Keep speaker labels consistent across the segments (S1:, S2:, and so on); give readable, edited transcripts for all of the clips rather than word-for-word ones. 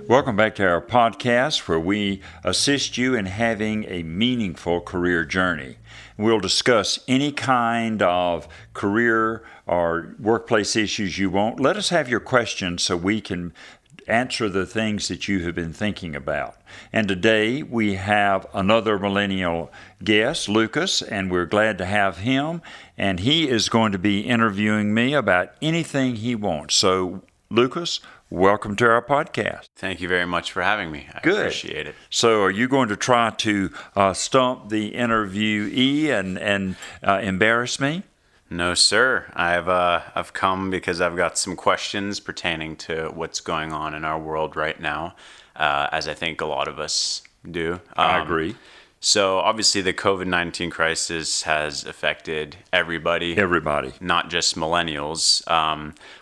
S1: Welcome back to our podcast where we assist you in having a meaningful career journey. We'll discuss any kind of career or workplace issues you want. Let us have your questions so we can answer the things that you have been thinking about. And today we have another millennial guest, Lucas, and we're glad to have him. And he is going to be interviewing me about anything he wants. So, Lucas, welcome to our podcast.
S2: Thank you very much for having me. I appreciate it.
S1: So are you going to try to stump the interviewee and embarrass me?
S2: No, sir. I've come because I've got some questions pertaining to what's going on in our world right now, as I think a lot of us do.
S1: I agree.
S2: So obviously the COVID-19 crisis has affected everybody. Not just millennials.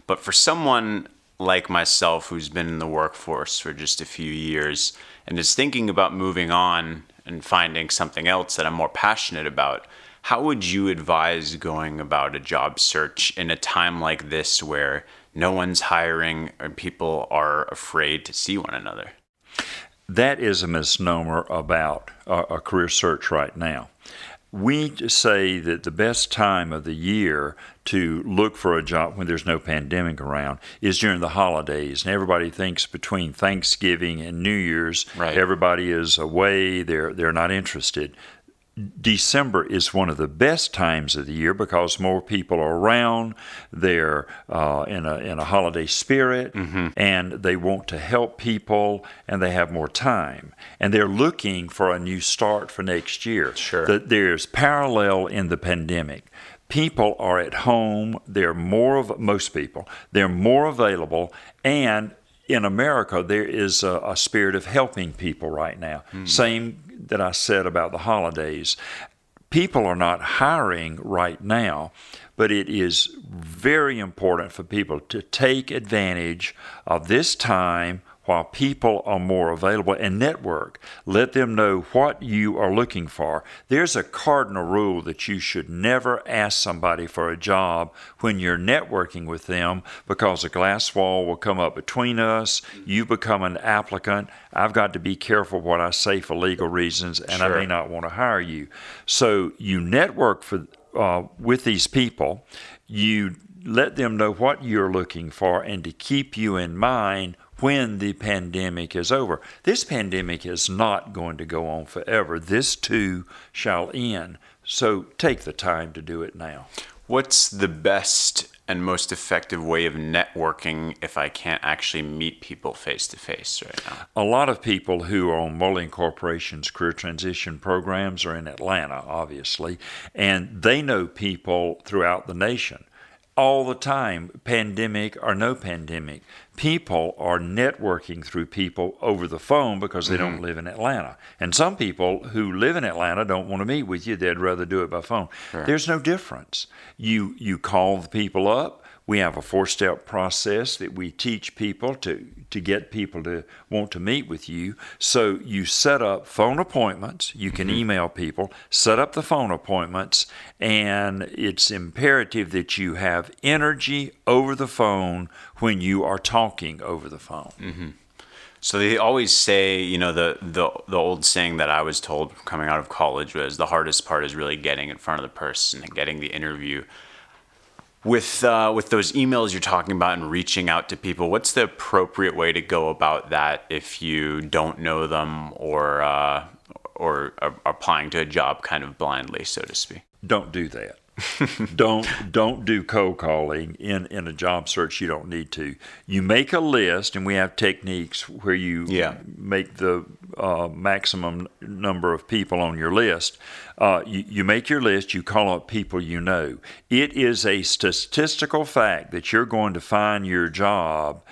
S2: But for someone like myself who's been in the workforce for just a few years and is thinking about moving on and finding something else that I'm more passionate about, how would you advise going about a job search in a time like this where no one's hiring and people are afraid to see one another?
S1: That is a misnomer about a career search right now. We say that the best time of the year to look for a job when there's no pandemic around is during the holidays. And everybody thinks between Thanksgiving and New Year's,
S2: right,
S1: everybody is away, they're not interested. December is one of the best times of the year because more people are around, they're in a holiday spirit, and they want to help people, and they have more time. And they're looking for a new start for next year.
S2: Sure.
S1: There's parallel in the pandemic. People are at home, most people, they're more available, and in America, there is a spirit of helping people right now. Same that I said about the holidays. People are not hiring right now, but it is very important for people to take advantage of this time while people are more available and network. Let them know what you are looking for. There's a cardinal rule that you should never ask somebody for a job when you're networking with them because a glass wall will come up between us. You become an applicant. I've got to be careful what I say for legal reasons, and
S2: Sure.
S1: I may not want to hire you. So you network with these people. You let them know what you're looking for and to keep you in mind when the pandemic is over. This pandemic is not going to go on forever. This too shall end. So take the time to do it now.
S2: What's the best and most effective way of networking if I can't actually meet people face to face right now?
S1: A lot of people who are on Mulling Corporation's career transition programs are in Atlanta, obviously, and they know people throughout the nation. All the time, pandemic or no pandemic, people are networking through people over the phone because they don't live in Atlanta. And some people who live in Atlanta don't want to meet with you. They'd rather do it by phone.
S2: Sure.
S1: There's no difference. You call the people up. We have a 4-step process that we teach people to get people to want to meet with you. So you set up phone appointments. You can email people, set up the phone appointments, and it's imperative that you have energy over the phone when you are talking over the phone.
S2: So they always say, the old saying that I was told coming out of college was the hardest part is really getting in front of the person and getting the interview. With those emails you're talking about and reaching out to people, what's the appropriate way to go about that if you don't know them or are applying to a job kind of blindly, so to speak?
S1: Don't do that. Don't do cold calling in a job search. You don't need to. You make a list, and we have techniques where you make the maximum number of people on your list. You make your list. You call up people you know. It is a statistical fact that you're going to find your job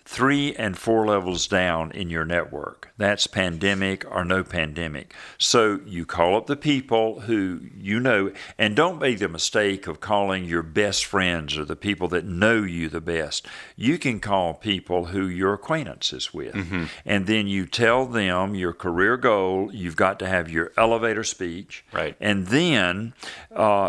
S1: 3 and 4 levels down in your network. That's pandemic or no pandemic. So you call up the people who you know, and don't make the mistake of calling your best friends or the people that know you the best. You can call people who you're acquaintances with. And then you tell them your career goal. You've got to have your elevator speech.
S2: Right.
S1: And then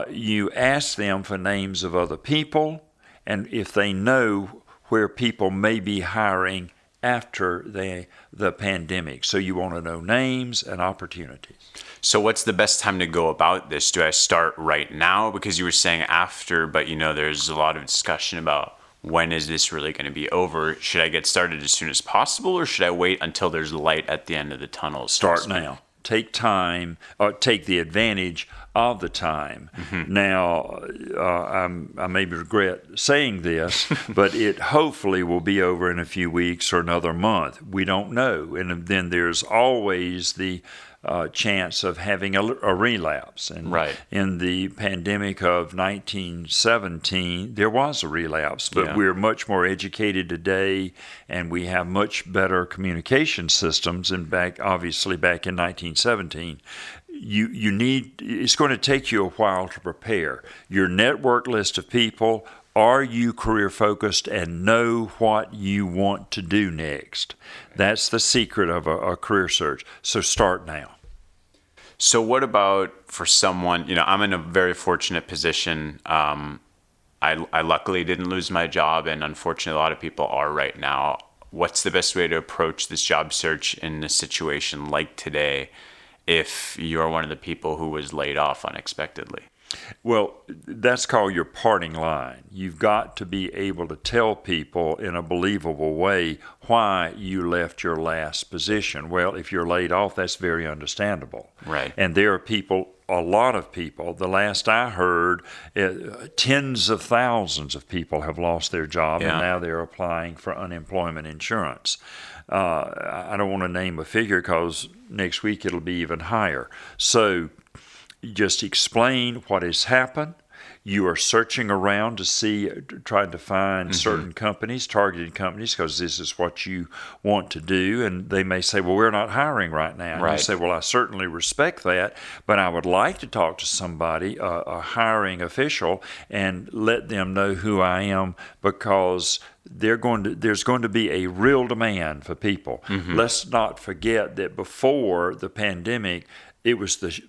S1: you ask them for names of other people, and if they know where people may be hiring after the pandemic. So you want to know names and opportunities.
S2: So what's the best time to go about this? Do I start right now? Because you were saying after, but there's a lot of discussion about when is this really going to be over? Should I get started as soon as possible, or should I wait until there's light at the end of the tunnel?
S1: Start now. Take time, or take the advantage of the time. Mm-hmm. Now, I may regret saying this, but it hopefully will be over in a few weeks or another month. We don't know. And then there's always the chance of having a relapse. And in the pandemic of 1917, there was a relapse, but we're much more educated today, and we have much better communication systems. And obviously back in 1917, it's going to take you a while to prepare. Your network list of people. Are you career focused and know what you want to do next? That's the secret of a career search. So start now.
S2: So what about for someone, I'm in a very fortunate position. I luckily didn't lose my job, and unfortunately a lot of people are right now. What's the best way to approach this job search in a situation like today if you're one of the people who was laid off unexpectedly?
S1: Well, that's called your parting line. You've got to be able to tell people in a believable way why you left your last position. Well, if you're laid off, that's very understandable.
S2: Right.
S1: And there are a lot of people, the last I heard, tens of thousands of people have lost their job, and now they're applying for unemployment insurance. I don't want to name a figure because next week it'll be even higher. So just explain what has happened. You are searching around trying to find certain companies, targeted companies, because this is what you want to do. And they may say, well, we're not hiring right now. And you say, well, I certainly respect that, but I would like to talk to somebody, a hiring official, and let them know who I am, because there's going to be a real demand for people. Mm-hmm. Let's not forget that before the pandemic, it was the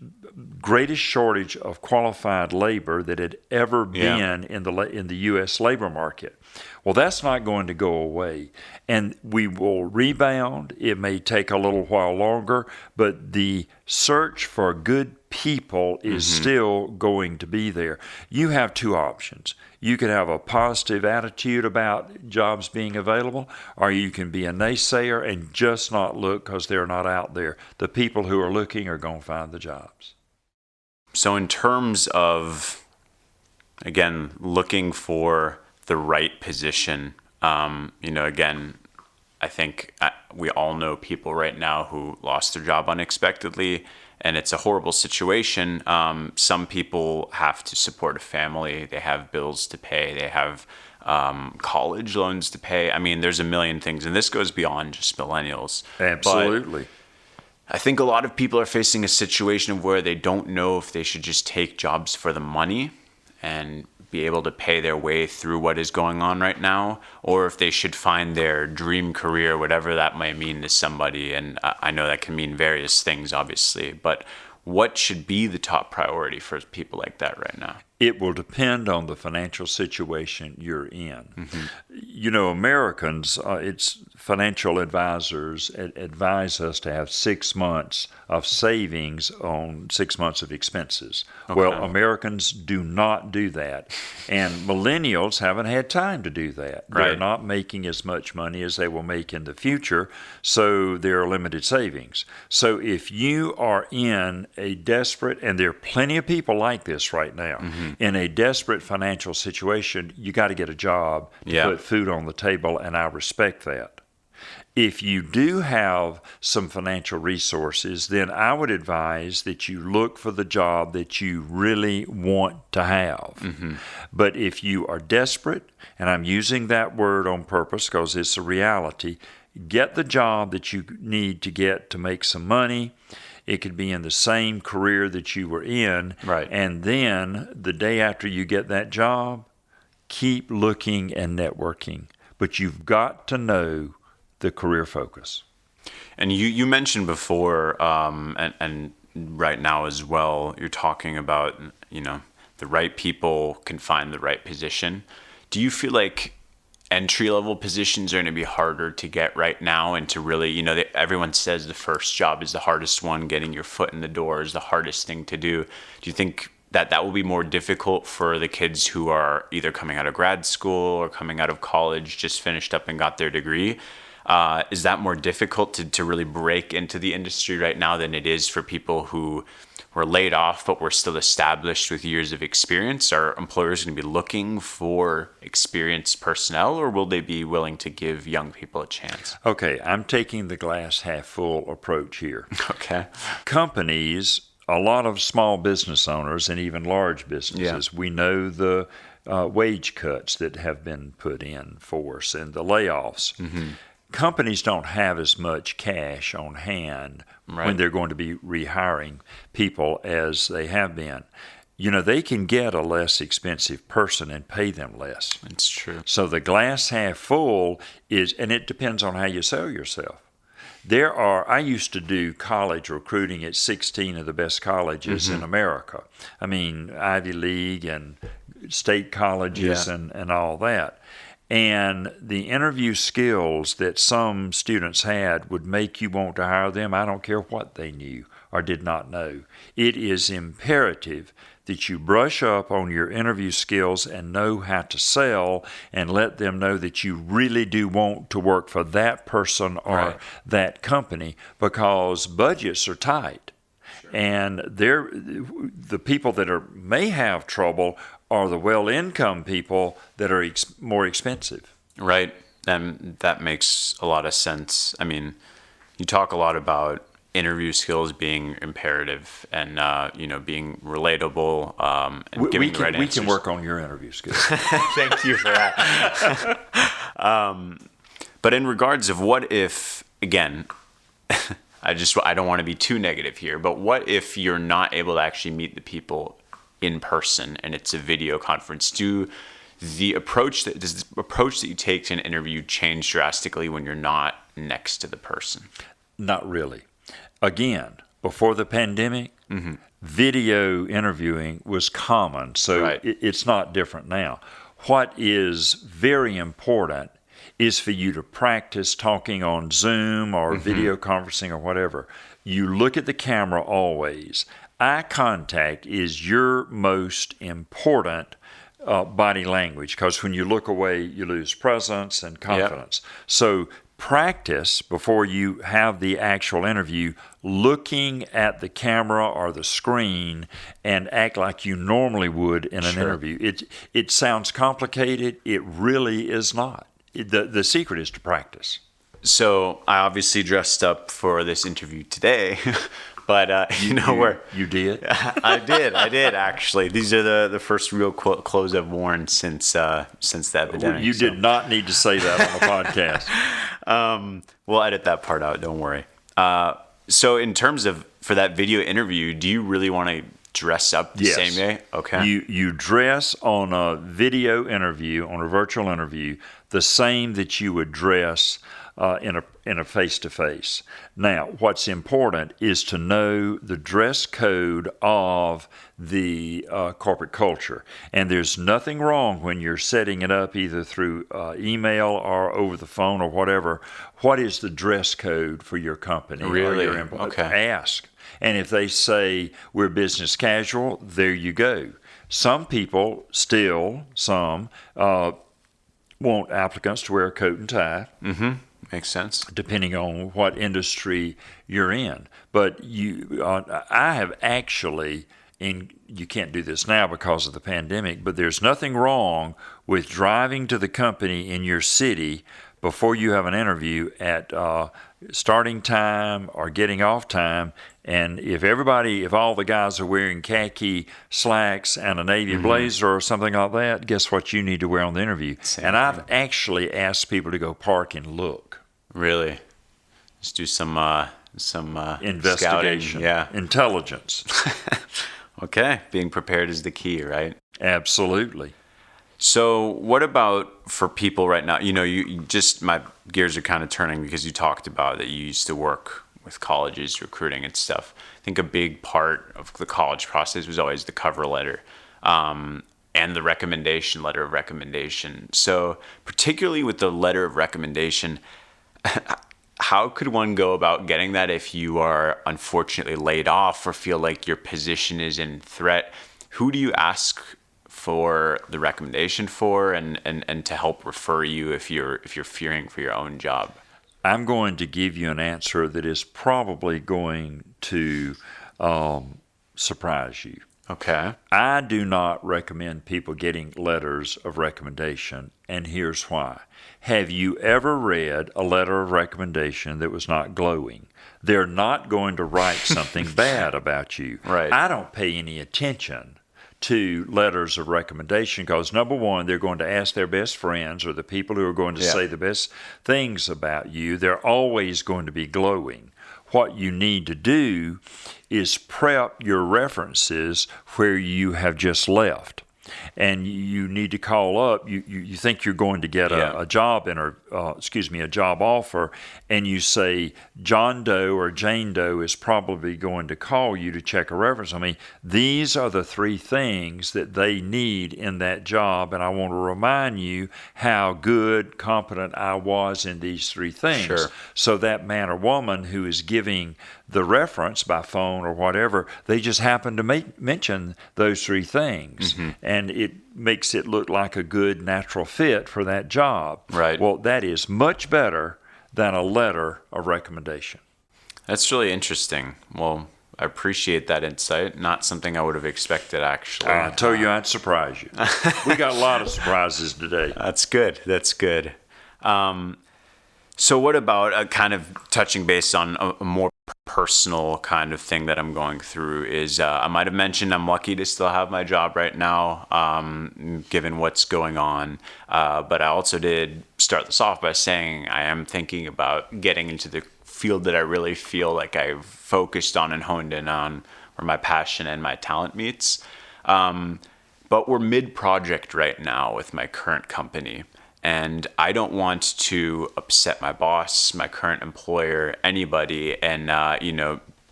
S1: greatest shortage of qualified labor that had ever been in the U.S. labor market. Well, that's not going to go away, and we will rebound. It may take a little while longer, but the search for good people is still going to be there. You have two options. You can have a positive attitude about jobs being available, or you can be a naysayer and just not look because they're not out there. The people who are looking are going to find the jobs.
S2: So in terms of, again, looking for the right position, again, I think we all know people right now who lost their job unexpectedly, and it's a horrible situation. Some people have to support a family. They have bills to pay. They have college loans to pay. I mean, there's a million things, and this goes beyond just millennials.
S1: Absolutely.
S2: But I think a lot of people are facing a situation where they don't know if they should just take jobs for the money and be able to pay their way through what is going on right now, or if they should find their dream career, whatever that might mean to somebody. And I know that can mean various things, obviously, but what should be the top priority for people like that right now?
S1: It will depend on the financial situation you're in. Mm-hmm. Americans, it's financial advisors advise us to have 6 months of savings on 6 months of expenses. Okay. Well, Americans do not do that. And millennials haven't had time to do that. They're not making as much money as they will make in the future, so there are limited savings. So if you are in a desperate, and there are plenty of people like this right now, in a desperate financial situation, you got to get a job to put food on the table, and I respect that. If you do have some financial resources, then I would advise that you look for the job that you really want to have. Mm-hmm. But if you are desperate, and I'm using that word on purpose because it's a reality, get the job that you need to get to make some money. It could be in the same career that you were in. Right. And then the day after you get that job, keep looking and networking. But you've got to know the career focus.
S2: And you mentioned before, and right now as well, you're talking about, the right people can find the right position. Do you feel like entry-level positions are going to be harder to get right now, and to really, everyone says the first job is the hardest one. Getting your foot in the door is the hardest thing to do. Do you think that will be more difficult for the kids who are either coming out of grad school or coming out of college, just finished up and got their degree? Is that more difficult to really break into the industry right now than it is for people who were laid off but were still established with years of experience? Are employers going to be looking for experienced personnel, or will they be willing to give young people a chance?
S1: Okay, I'm taking the glass half full approach here.
S2: Okay.
S1: Companies, a lot of small business owners and even large businesses, we know the wage cuts that have been put in force and the layoffs. Companies don't have as much cash on hand when they're going to be rehiring people as they have been. They can get a less expensive person and pay them less.
S2: That's true.
S1: So the glass half full is, and it depends on how you sell yourself. I used to do college recruiting at 16 of the best colleges in America. I mean, Ivy League and state colleges and all that. And the interview skills that some students had would make you want to hire them. I don't care what they knew or did not know. It is imperative that you brush up on your interview skills and know how to sell, and let them know that you really do want to work for that person or that company, because budgets are tight. And the people that may have trouble are the well-income people that are more expensive.
S2: Right. And that makes a lot of sense. I mean, you talk a lot about interview skills being imperative and, being relatable and giving the right answers.
S1: We can work on your interview skills.
S2: Thank you for that. But in regards of what if, again, I don't want to be too negative here, but what if you're not able to actually meet the people in person and it's a video conference? Does the approach that you take to an interview change drastically when you're not next to the person?
S1: Not really. Again, before the pandemic, video interviewing was common, so it's not different now. What is very important is for you to practice talking on Zoom or video conferencing or whatever. You look at the camera always. Eye contact is your most important body language, because when you look away, you lose presence and confidence. So practice before you have the actual interview, looking at the camera or the screen, and act like you normally would in an interview. It sounds complicated. It really is not. The secret is to practice.
S2: So I obviously dressed up for this interview today, but you
S1: did?
S2: I did actually. These are the first real clothes I've worn since the epidemic.
S1: You did not need to say that on the podcast.
S2: We'll edit that part out. Don't worry. So in terms of for that video interview, do you really want to dress up the same way? Okay.
S1: You dress on a video interview, on a virtual interview, the same that you would dress in a face-to-face. Now, what's important is to know the dress code of the corporate culture. And there's nothing wrong when you're setting it up either through email or over the phone or whatever. What is the dress code for your company?
S2: Really?
S1: Or your ask. And if they say we're business casual, there you go. Some people want applicants to wear a coat and tie.
S2: Makes sense.
S1: Depending on what industry you're in. But I have actually, and you can't do this now because of the pandemic, but there's nothing wrong with driving to the company in your city before you have an interview at starting time or getting off time. And if all the guys are wearing khaki slacks and a navy blazer or something like that, guess what you need to wear on the interview? I've actually asked people to go park and look.
S2: Really? Just do some
S1: investigation.
S2: Scouting.
S1: Intelligence.
S2: Okay. Being prepared is the key, right?
S1: Absolutely.
S2: So what about for people right now? My gears are kind of turning because you talked about that you used to work with colleges, recruiting and stuff. I think a big part of the college process was always the cover letter. and the letter of recommendation. So particularly with the letter of recommendation, how could one go about getting that if you are unfortunately laid off or feel like your position is in threat? Who do you ask for the recommendation for and to help refer you if you're fearing for your own job?
S1: I'm going to give you an answer that is probably going to surprise you.
S2: Okay.
S1: I do not recommend people getting letters of recommendation, and here's why. Have you ever read a letter of recommendation that was not glowing? They're not going to write something bad about you.
S2: Right.
S1: I don't pay any attention to letters of recommendation because, number one, they're going to ask their best friends or the people who are going to say the best things about you. They're always going to be glowing. What you need to do is prep your references where you have just left. And you need to call up. You think you're going to get a job a job offer, and you say John Doe or Jane Doe is probably going to call you to check a reference. I mean, these are the three things that they need in that job, and I want to remind you how good, competent I was in these three things.
S2: Sure.
S1: So that man or woman who is giving the reference by phone or whatever, they just happen to mention those three things. Mm-hmm. And it makes it look like a good natural fit for that job.
S2: Right.
S1: Well, that is much better than a letter of recommendation.
S2: That's really interesting. Well, I appreciate that insight. Not something I would have expected, actually.
S1: I told you I'd surprise you. We got a lot of surprises today.
S2: That's good. That's good. So what about kind of touching base on a more personal kind of thing that I'm going through is I might have mentioned I'm lucky to still have my job right now, given what's going on. But I also did start this off by saying I am thinking about getting into the field that I really feel like I've focused on and honed in on, where my passion and my talent meets. But we're mid-project right now with my current company. And I don't want to upset my boss, my current employer, anybody, and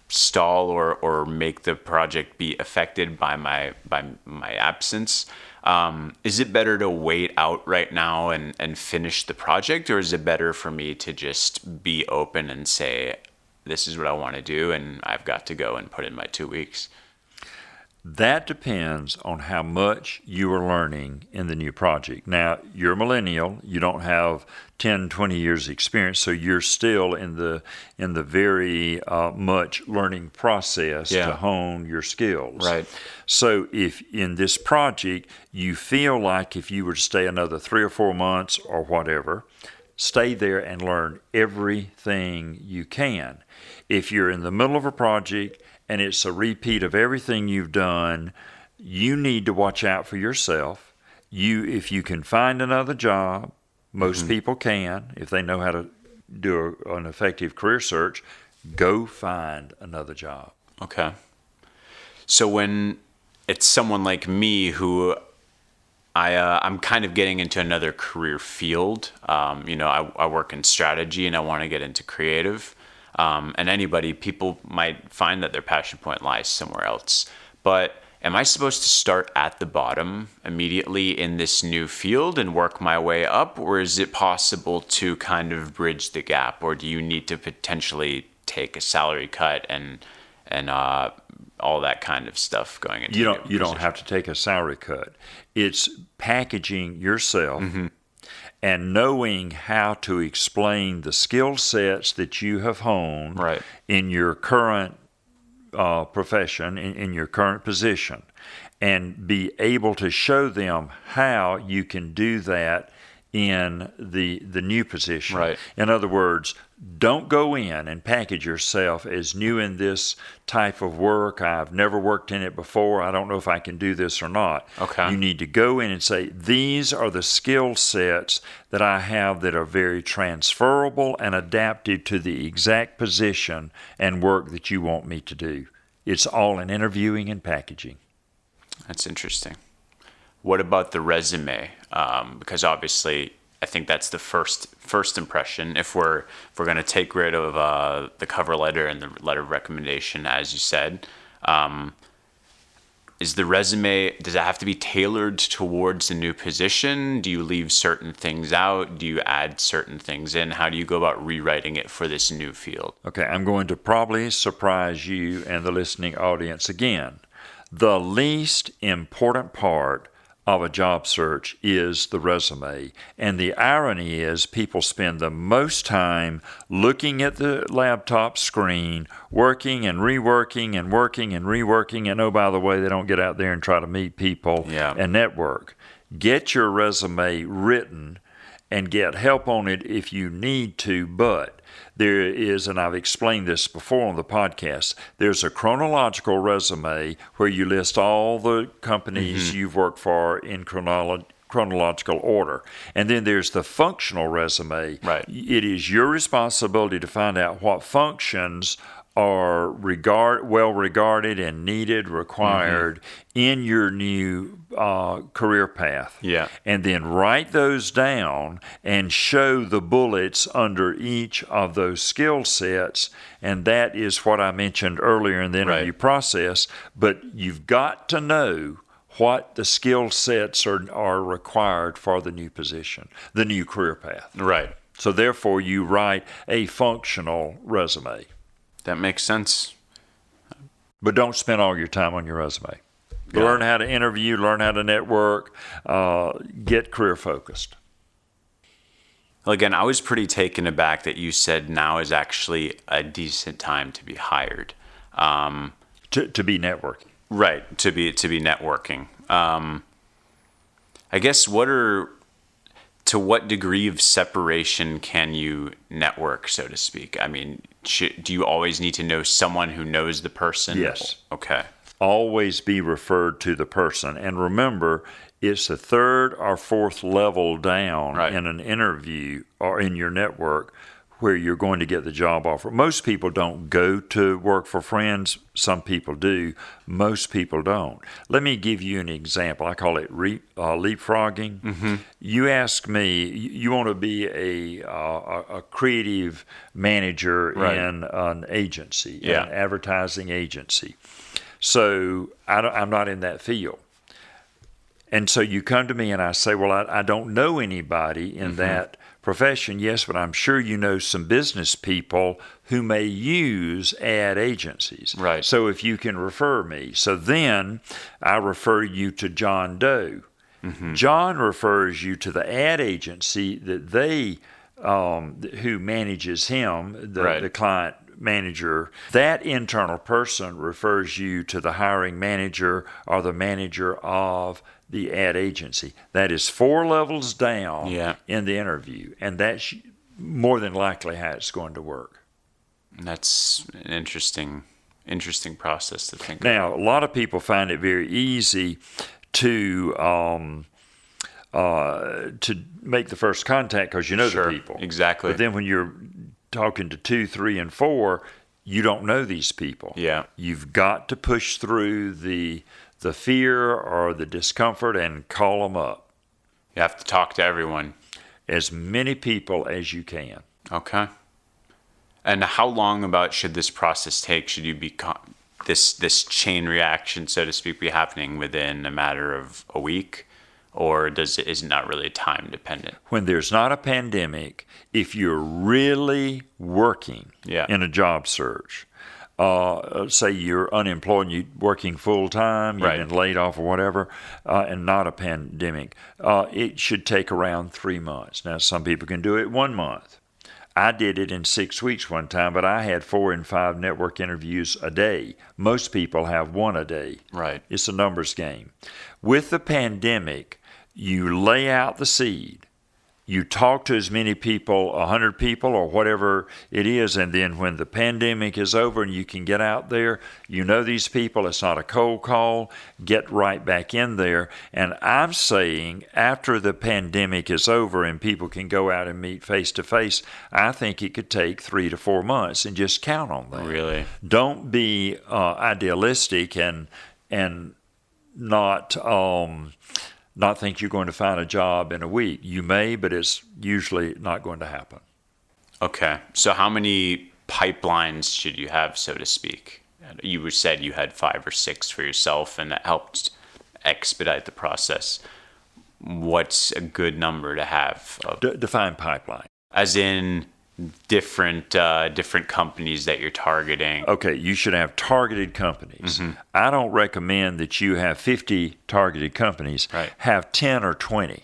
S2: stall or make the project be affected by my absence. Is it better to wait out right now and finish the project, or is it better for me to just be open and say, this is what I want to do, and I've got to go and put in my 2 weeks?
S1: That depends on how much you are learning in the new project. Now, you're a millennial. You don't have 10, 20 years experience, so you're still in the very much learning process to hone your skills.
S2: Right.
S1: So if in this project you feel like if you were to stay another 3 or 4 months or whatever, stay there and learn everything you can. If you're in the middle of a project and it's a repeat of everything you've done, you need to watch out for yourself. If you can find another job, most people can, if they know how to do an effective career search, go find another job.
S2: Okay. So when it's someone like me who I'm kind of getting into another career field, I work in strategy and I want to get into creative. And people might find that their passion point lies somewhere else. But am I supposed to start at the bottom immediately in this new field and work my way up? Or is it possible to kind of bridge the gap? Or do you need to potentially take a salary cut and all that kind of stuff going into
S1: you don't have to take a salary cut. It's packaging yourself and knowing how to explain the skill sets that you have honed in your current profession, in your current position, and be able to show them how you can do that in the new position.
S2: Right.
S1: In other words, don't go in and package yourself as new in this type of work. I've never worked in it before. I don't know if I can do this or not.
S2: Okay.
S1: You need to go in and say, these are the skill sets that I have that are very transferable and adaptive to the exact position and work that you want me to do. It's all in interviewing and packaging.
S2: That's interesting. What about the resume? Because obviously, I think that's the first impression. If we're going to take rid of the cover letter and the letter of recommendation, as you said, Is the resume, does it have to be tailored towards the new position? Do you leave certain things out? Do you add certain things in? How do you go about rewriting it for this new field?
S1: Okay, I'm going to probably surprise you and the listening audience again. The least important part of a job search is the resume. And the irony is people spend the most time looking at the laptop screen, working and reworking and working and reworking. And oh, by the way, they don't get out there and try to meet people and network. Get your resume written and get help on it if you need to, but there is, and I've explained this before on the podcast, there's a chronological resume where you list all the companies you've worked for in chronological order. And then there's the functional resume.
S2: Right.
S1: It is your responsibility to find out what functions are well regarded and needed, required in your new career path.
S2: Yeah.
S1: And then write those down and show the bullets under each of those skill sets. And that is what I mentioned earlier in the interview process. But you've got to know what the skill sets are required for the new position, the new career path.
S2: Right.
S1: So therefore, you write a functional resume.
S2: That makes sense.
S1: But don't spend all your time on your resume. Learn how to interview, learn how to network, get career focused.
S2: Well, again, I was pretty taken aback that you said now is actually a decent time to be hired.
S1: To be networking.
S2: Right, to be networking. I guess to what degree of separation can you network, so to speak? I mean, do you always need to know someone who knows the person?
S1: Yes.
S2: Okay.
S1: Always be referred to the person. And remember, it's the third or fourth level down in an interview or in your network where you're going to get the job offer. Most people don't go to work for friends. Some people do. Most people don't. Let me give you an example. I call it leapfrogging. You ask me, you want to be a creative manager in an agency, an advertising agency. So I'm not in that field. And so you come to me and I say, well, I don't know anybody in that profession. Yes, but I'm sure you know some business people who may use ad agencies.
S2: Right.
S1: So if you can refer me. So then I refer you to John Doe. John refers you to the ad agency that they, who manages him, the client manager. That internal person refers you to the hiring manager or the manager of the ad agency. That is 4 levels down in the interview, and that's more than likely how it's going to work.
S2: That's an interesting process to think
S1: Now, a lot of people find it very easy to make the first contact because you know the people.
S2: Exactly.
S1: But then when you're talking to 2, 3, and 4, you don't know these people.
S2: Yeah.
S1: You've got to push through the fear or the discomfort and call them up.
S2: You have to talk to everyone.
S1: As many people as you can.
S2: Okay. And how long about should this process take? Should you be this chain reaction, so to speak, be happening within a matter of a week? Or is it not really time dependent?
S1: When there's not a pandemic, if you're really working in a job search, say you're unemployed and you're working full time, you've been laid off or whatever, and not a pandemic, it should take around 3 months. Now, some people can do it 1 month. I did it in 6 weeks one time, but I had 4 and 5 network interviews a day. Most people have 1 a day.
S2: Right.
S1: It's a numbers game. With the pandemic, you lay out the seed. You talk to as many people, 100 people or whatever it is, and then when the pandemic is over and you can get out there, you know these people, it's not a cold call, get right back in there. And I'm saying after the pandemic is over and people can go out and meet face to face, I think it could take 3 to 4 months, and just count on that.
S2: Really?
S1: Don't be idealistic and not think you're going to find a job in a week. You may, but it's usually not going to happen.
S2: Okay. So how many pipelines should you have, so to speak? You said you had 5 or 6 for yourself, and that helped expedite the process. What's a good number to have?
S1: Define pipeline.
S2: As in different companies that you're targeting.
S1: Okay, you should have targeted companies. Mm-hmm. I don't recommend that you have 50 targeted companies.
S2: Right.
S1: Have 10 or 20.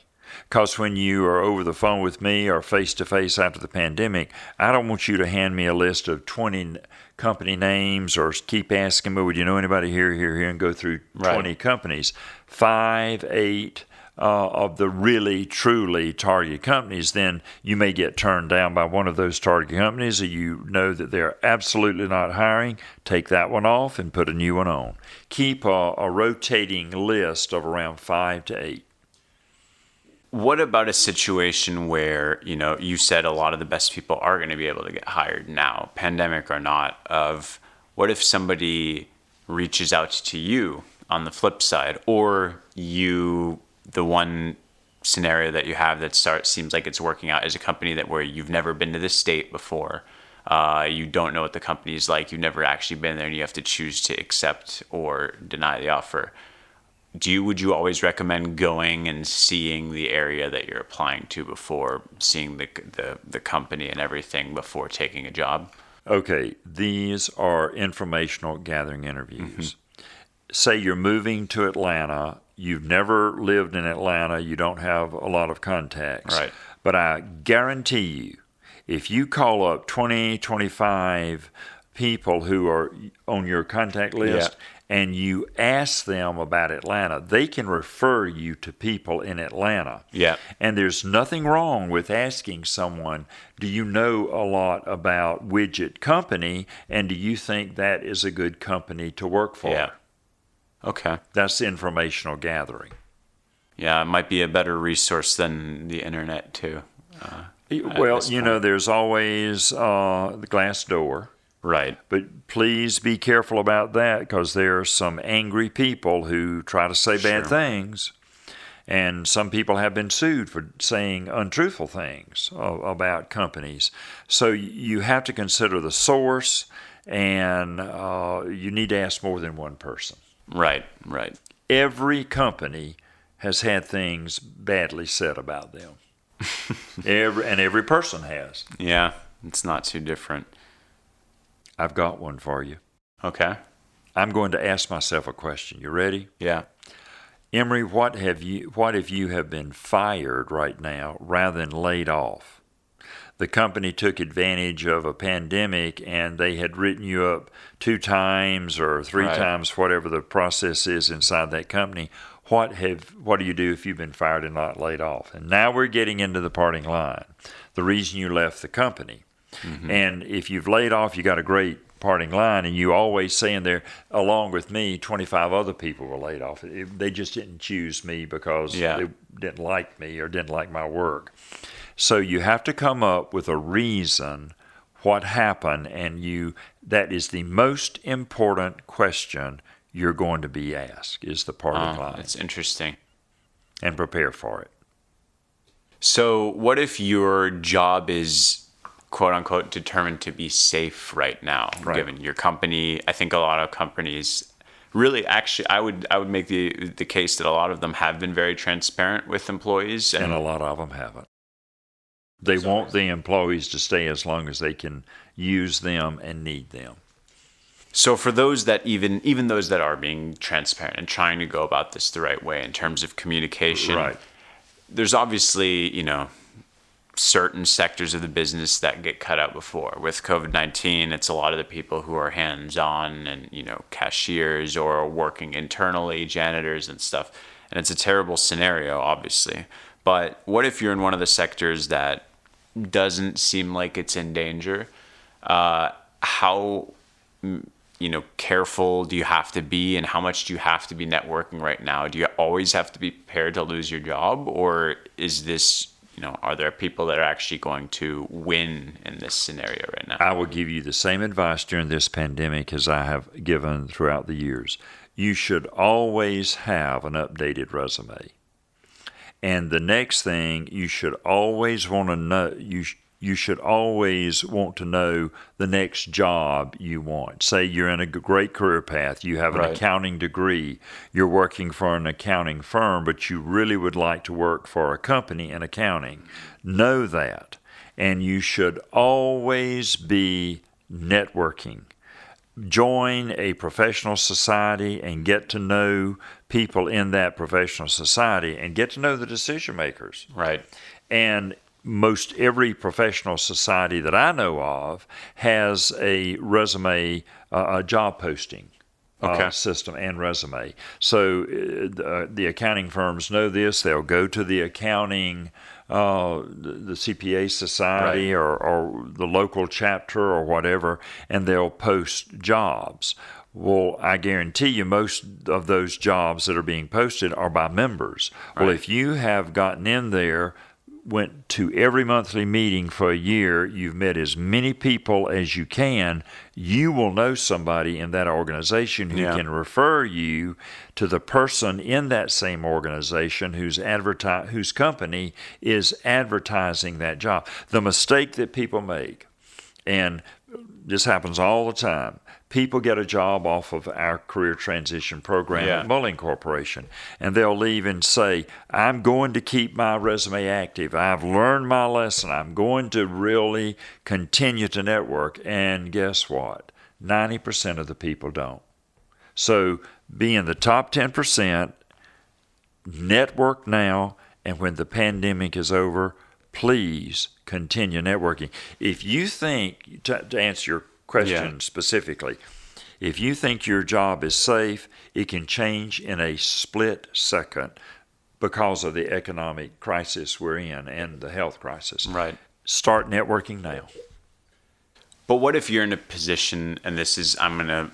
S1: Because when you are over the phone with me or face-to-face after the pandemic, I don't want you to hand me a list of 20 company names or keep asking me, would you know anybody here, and go through 20 companies. 5, 8 of the really, truly targeted companies, then you may get turned down by one of those targeted companies, or you know that they're absolutely not hiring. Take that one off and put a new one on. Keep a rotating list of around 5 to 8.
S2: What about a situation where, you said a lot of the best people are going to be able to get hired now, pandemic or not, of what if somebody reaches out to you on the flip side, or the one scenario that you have that seems like it's working out is a company where you've never been to this state before. You don't know what the company is like. You've never actually been there, and you have to choose to accept or deny the offer. Would you always recommend going and seeing the area that you're applying to before seeing the company and everything before taking a job?
S1: Okay, these are informational gathering interviews. Mm-hmm. Say you're moving to Atlanta. You've never lived in Atlanta. You don't have a lot of contacts.
S2: Right.
S1: But I guarantee you, if you call up 20, 25 people who are on your contact list, and you ask them about Atlanta, they can refer you to people in Atlanta.
S2: Yeah.
S1: And there's nothing wrong with asking someone, do you know a lot about Widget Company, and do you think that is a good company to work for?
S2: Yeah. Okay.
S1: That's informational gathering.
S2: Yeah, it might be a better resource than the internet, too.
S1: Well, there's always the Glassdoor.
S2: Right.
S1: But please be careful about that, because there are some angry people who try to say bad things. And some people have been sued for saying untruthful things about companies. So you have to consider the source, and you need to ask more than one person.
S2: Right.
S1: Every company has had things badly said about them. Every person has.
S2: Yeah, it's not too different.
S1: I've got one for you.
S2: Okay.
S1: I'm going to ask myself a question. You ready?
S2: Yeah.
S1: Emery, what if you have been fired right now rather than laid off? The company took advantage of a pandemic and they had written you up 2 times or 3 times, whatever the process is inside that company. What do you do if you've been fired and not laid off? And now we're getting into the parting line. The reason you left the company. Mm-hmm. And if you've laid off, you got a great parting line, and you always saying there, along with me, 25 other people were laid off. They just didn't choose me because they didn't like me or didn't like my work. So you have to come up with a reason what happened, and that is the most important question you're going to be asked, is the parting line.
S2: That's interesting.
S1: And prepare for it.
S2: So what if your job is quote unquote determined to be safe right now, given your company? I think a lot of companies really, actually, I would make the case that a lot of them have been very transparent with employees,
S1: and a lot of them haven't. They want the employees to stay as long as they can use them and need them.
S2: So for those that even those that are being transparent and trying to go about this the right way in terms of communication, there's obviously, certain sectors of the business that get cut out before. With COVID-19, it's a lot of the people who are hands-on and, cashiers or working internally, janitors and stuff. And it's a terrible scenario, obviously. But what if you're in one of the sectors that doesn't seem like it's in danger? How careful do you have to be, and how much do you have to be networking right now? Do you always have to be prepared to lose your job, or is this, are there people that are actually going to win in this scenario right now?
S1: I will give you the same advice during this pandemic as I have given throughout the years. You should always have an updated resume. And the next thing, you should always want to know, you should always want to know the next job you want. Say you're in a great career path, you have an accounting degree, you're working for an accounting firm, but you really would like to work for a company in accounting. Know that. And you should always be networking. Join a professional society and get to know people in that professional society and get to know the decision makers.
S2: Right.
S1: And most every professional society that I know of has a resume, a job posting system and resume. So the accounting firms know this. They'll go to the accounting, the CPA society or the local chapter or whatever, and they'll post jobs. Well, I guarantee you most of those jobs that are being posted are by members. Right. Well, if you have gotten in there, went to every monthly meeting for a year, you've met as many people as you can, you will know somebody in that organization who can refer you to the person in that same organization whose company is advertising that job. The mistake that people make, and this happens all the time, people get a job off of our career transition program at Mulling Corporation, and they'll leave and say, I'm going to keep my resume active. I've learned my lesson. I'm going to really continue to network. And guess what? 90% of the people don't. So be in the top 10%, network now, and when the pandemic is over, please continue networking. If you think, to answer your question specifically, if you think your job is safe, it can change in a split second because of the economic crisis we're in and the health crisis.
S2: Right.
S1: Start networking now.
S2: But what if you're in a position, and this is, I'm going to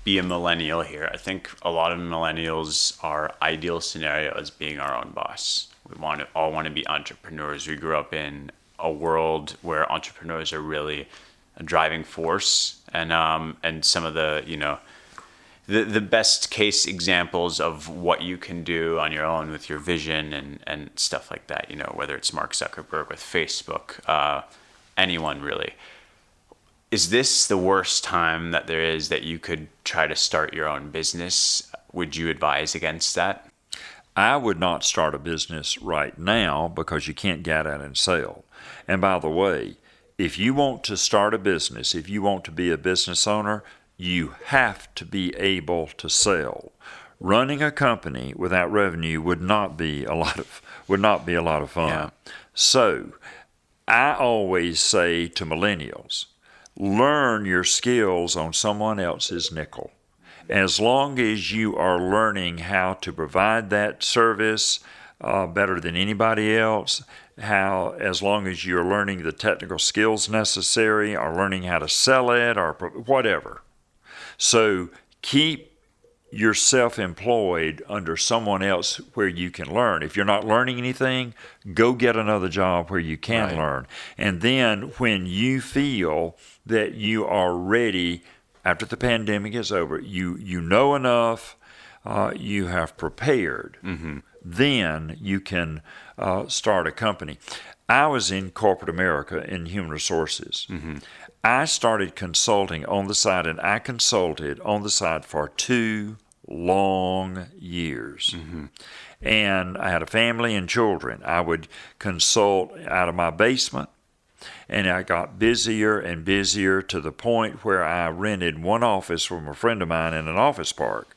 S2: be a millennial here. I think a lot of millennials, our ideal scenario is being our own boss. We all want to be entrepreneurs. We grew up in a world where entrepreneurs are really a driving force, and some of the, the best case examples of what you can do on your own with your vision and stuff like that, whether it's Mark Zuckerberg with Facebook, anyone really. Is this the worst time that there is that you could try to start your own business? Would you advise against that?
S1: I would not start a business right now because you can't get out and sell. And by the way, if you want to start a business, if you want to be a business owner, you have to be able to sell. Running a company without revenue would not be a lot of fun. Yeah. So I always say to millennials, learn your skills on someone else's nickel. As long as you are learning how to provide that service better than anybody else, as long as you're learning the technical skills necessary or learning how to sell it or whatever. So keep yourself employed under someone else where you can learn. If you're not learning anything, go get another job where you can learn. And then when you feel that you are ready after the pandemic is over, you know enough, you have prepared, then you can start a company. I was in corporate America in human resources. I started consulting on the side, and I consulted on the side for 2 long years. And I had a family and children. I would consult out of my basement, and I got busier and busier to the point where I rented one office from a friend of mine in an office park.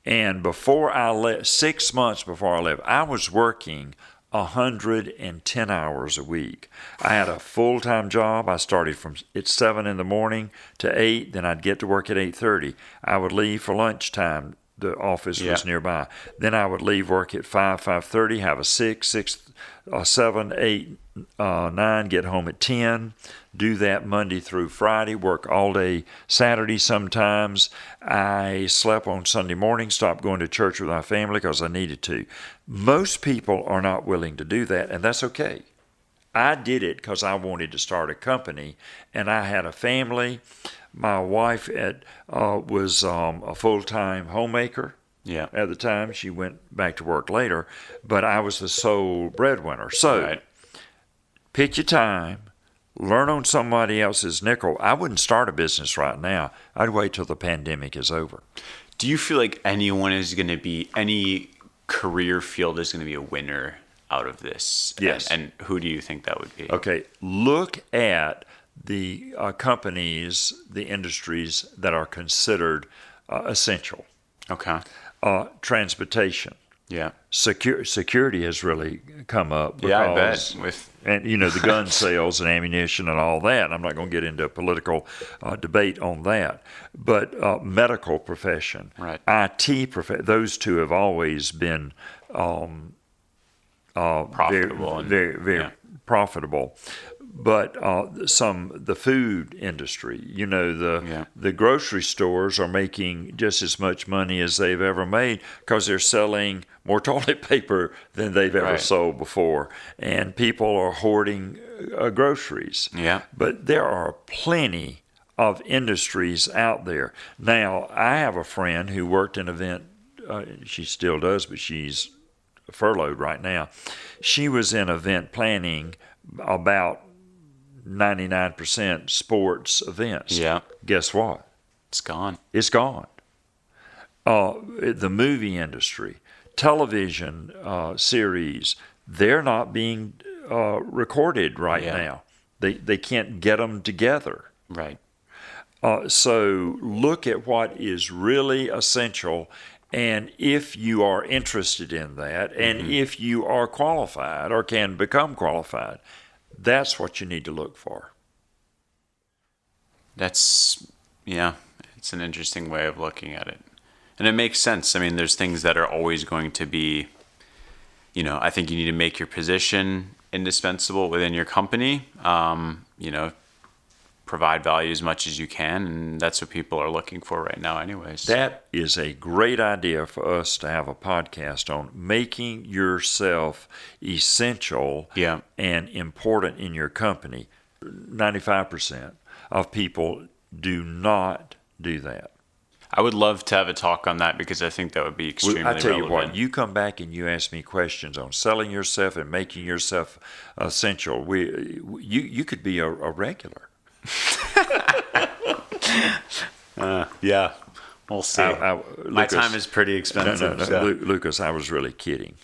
S1: And before I left, 6 months before I left, I was working 110 hours a week. I had a full-time job. I started from 7 in the morning to 8. Then I'd get to work at 8:30. I would leave for lunchtime. The office was nearby. Then I would leave work at 5:30, have a 6, 7, 8, 9, get home at 10, do that Monday through Friday, work all day Saturday sometimes. I slept on Sunday morning, stopped going to church with my family because I needed to. Most people are not willing to do that, and that's okay. I did it because I wanted to start a company, and I had a family. My wife was a full-time homemaker. At the time. She went back to work later, but I was the sole breadwinner. So pick your time, learn on somebody else's nickel. I wouldn't start a business right now. I'd wait till the pandemic is over.
S2: Do you feel like any career field is going to be a winner out of this?
S1: Yes.
S2: And who do you think that would be?
S1: Okay, look at the companies, the industries that are considered essential.
S2: Okay.
S1: Transportation.
S2: Yeah.
S1: Security has really come up. Because,
S2: I bet.
S1: And the gun sales and ammunition and all that. I'm not going to get into a political debate on that. But medical profession,
S2: right.
S1: IT profession, those two have always been
S2: profitable.
S1: Very profitable. But the food industry, the grocery stores are making just as much money as they've ever made because they're selling more toilet paper than they've ever sold before, and people are hoarding groceries.
S2: Yeah.
S1: But there are plenty of industries out there. Now, I have a friend who worked in event. She still does, but she's furloughed right now. She was in event planning about 99% sports events.
S2: Yeah.
S1: Guess what?
S2: It's gone.
S1: It's gone. The movie industry, television series, they're not being recorded right now. They can't get them together.
S2: Right.
S1: So look at what is really essential, and if you are interested in that, and if you are qualified or can become qualified, that's what you need to look for.
S2: It's an interesting way of looking at it. And it makes sense. I mean, there's things that are always going to be, I think you need to make your position indispensable within your company, provide value as much as you can, and that's what people are looking for right now anyways.
S1: That is a great idea for us to have a podcast on making yourself essential and important in your company. 95% of people do not do that.
S2: I would love to have a talk on that because I think that would be extremely relevant.
S1: I tell you what, you come back and you ask me questions on selling yourself and making yourself essential. You could be a regular.
S2: We'll see. My time is pretty expensive.
S1: No. So. Lucas, I was really kidding.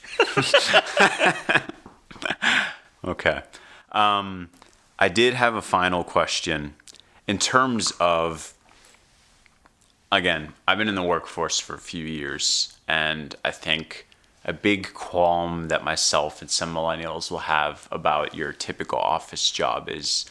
S2: Okay. I did have a final question in terms of, again, I've been in the workforce for a few years, and I think a big qualm that myself and some millennials will have about your typical office job is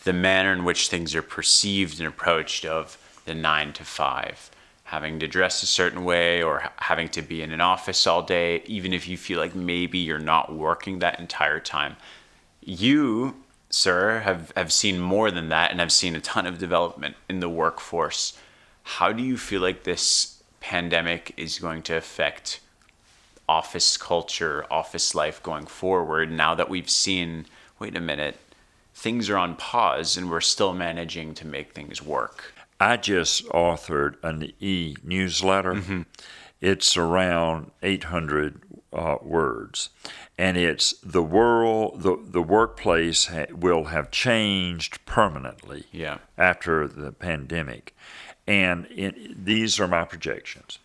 S2: the manner in which things are perceived and approached of the 9 to 5, having to dress a certain way or having to be in an office all day, even if you feel like maybe you're not working that entire time. You, sir, have seen more than that and have seen a ton of development in the workforce. How do you feel like this pandemic is going to affect office culture, office life going forward now that we've seen, wait a minute, things are on pause and we're still managing to make things work?
S1: I just authored an e-newsletter. It's around 800 words. And it's the workplace will have changed permanently after the pandemic. And these are my projections.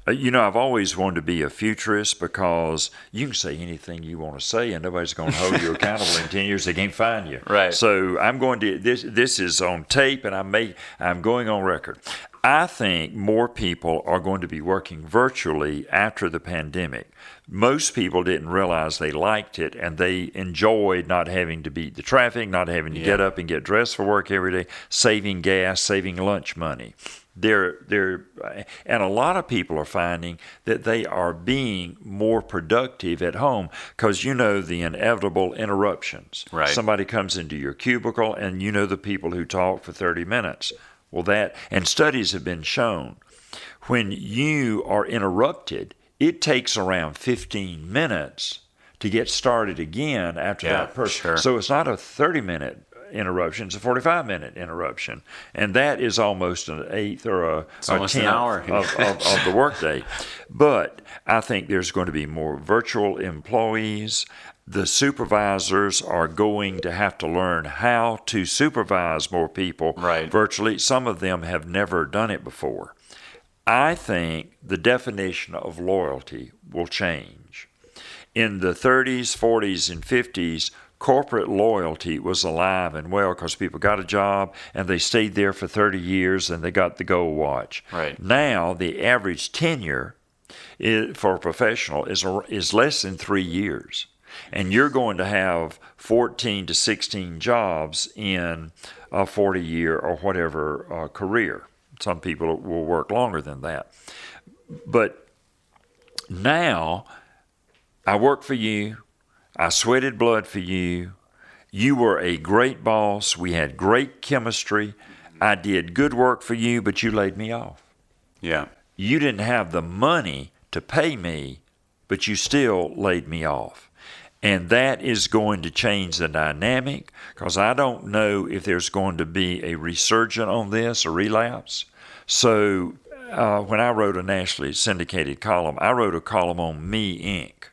S1: I've always wanted to be a futurist because you can say anything you want to say and nobody's going to hold you accountable in 10 years. They can't find you.
S2: Right.
S1: So I'm going to, this is on tape and I'm going on record. I think more people are going to be working virtually after the pandemic. Most people didn't realize they liked it and they enjoyed not having to beat the traffic, not having to get up and get dressed for work every day, saving gas, saving lunch money. And a lot of people are finding that they are being more productive at home because the inevitable interruptions.
S2: Right.
S1: Somebody comes into your cubicle and the people who talk for 30 minutes. Well, and studies have been shown when you are interrupted, it takes around 15 minutes to get started again after that person.
S2: Sure.
S1: So it's not a 30-minute interruption, it's a 45-minute interruption. And that is almost an eighth or a tenth
S2: an hour
S1: of the workday. But I think there's going to be more virtual employees. the supervisors are going to have to learn how to supervise more people virtually. Some of them have never done it before. I think the definition of loyalty will change. In the 30s, 40s, and 50s, corporate loyalty was alive and well because people got a job and they stayed there for 30 years and they got the gold watch. Now, the average tenure for a professional is less than 3 years. And you're going to have 14 to 16 jobs in a 40-year or whatever career. Some people will work longer than that. But now, I work for you. I sweated blood for you. You were a great boss. We had great chemistry. I did good work for you, but you laid me off.
S2: Yeah.
S1: You didn't have the money to pay me, but you still laid me off. And that is going to change the dynamic because I don't know if there's going to be a resurgence on this, a relapse. So when I wrote a nationally syndicated column, I wrote a column on Me, Inc.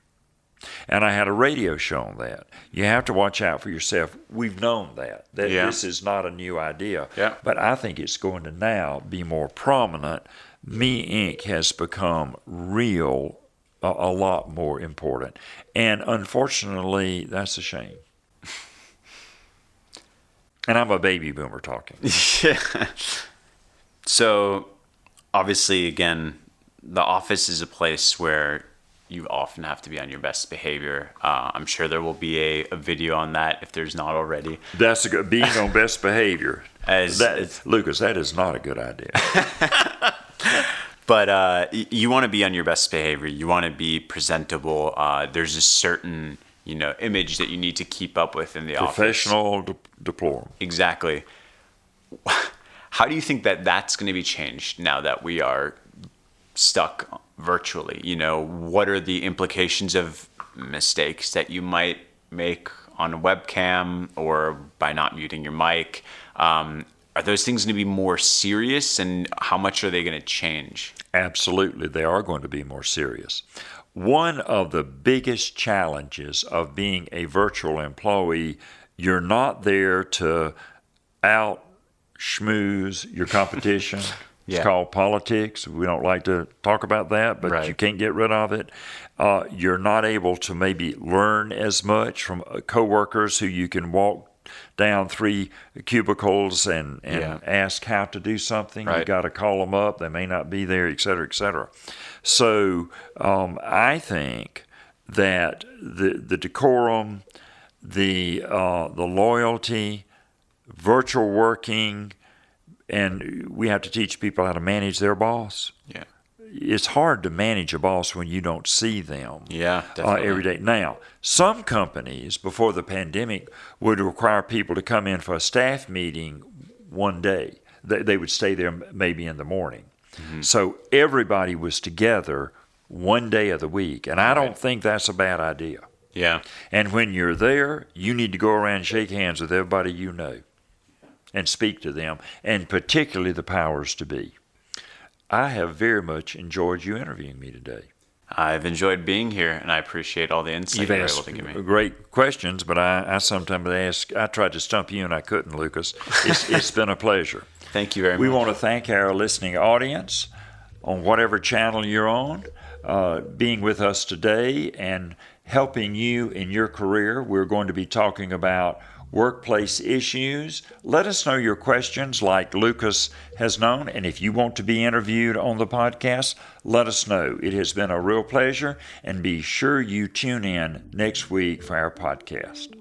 S1: And I had a radio show on that. You have to watch out for yourself. We've known that this is not a new idea. But I think it's going to now be more prominent. Me, Inc. has become real, a lot more important. And unfortunately, that's a shame. And I'm a baby boomer talking.
S2: Yeah. So, obviously, again, the office is a place where you often have to be on your best behavior. I'm sure there will be a video on that if there's not already.
S1: That's a good, being on best behavior. Lucas, that is not a good idea.
S2: But you want to be on your best behavior. You want to be presentable. There's a certain, image that you need to keep up with in the office.
S1: Professional deplorable.
S2: Exactly. How do you think that that's going to be changed now that we are stuck virtually? What are the implications of mistakes that you might make on a webcam or by not muting your mic? Are those things going to be more serious, and how much are they going to change?
S1: Absolutely, they are going to be more serious. One of the biggest challenges of being a virtual employee, you're not there to out-schmooze your competition. It's called politics. We don't like to talk about that, but you can't get rid of it. You're not able to maybe learn as much from coworkers who you can walk down 3 cubicles and ask how to do something. You got to call them up. They may not be there, et cetera, et cetera. So I think that the decorum, the loyalty, virtual working, and we have to teach people how to manage their boss. Yeah. It's hard to manage a boss when you don't see them every day. Now, some companies before the pandemic would require people to come in for a staff meeting one day. They would stay there maybe in the morning. Mm-hmm. So everybody was together one day of the week, and I don't think that's a bad idea. Yeah. And when you're there, you need to go around and shake hands with everybody you know and speak to them, and particularly the powers to be. I have very much enjoyed you interviewing me today.
S2: I've enjoyed being here, and I appreciate all the insight you're able to give me.
S1: Great questions, but I sometimes ask. I tried to stump you, and I couldn't, Lucas. It's been a pleasure.
S2: Thank you very much.
S1: We want to thank our listening audience on whatever channel you're on, being with us today and helping you in your career. We're going to be talking about workplace issues. Let us know your questions like Lucas has known, and if you want to be interviewed on the podcast, let us know. It has been a real pleasure, and be sure you tune in next week for our podcast.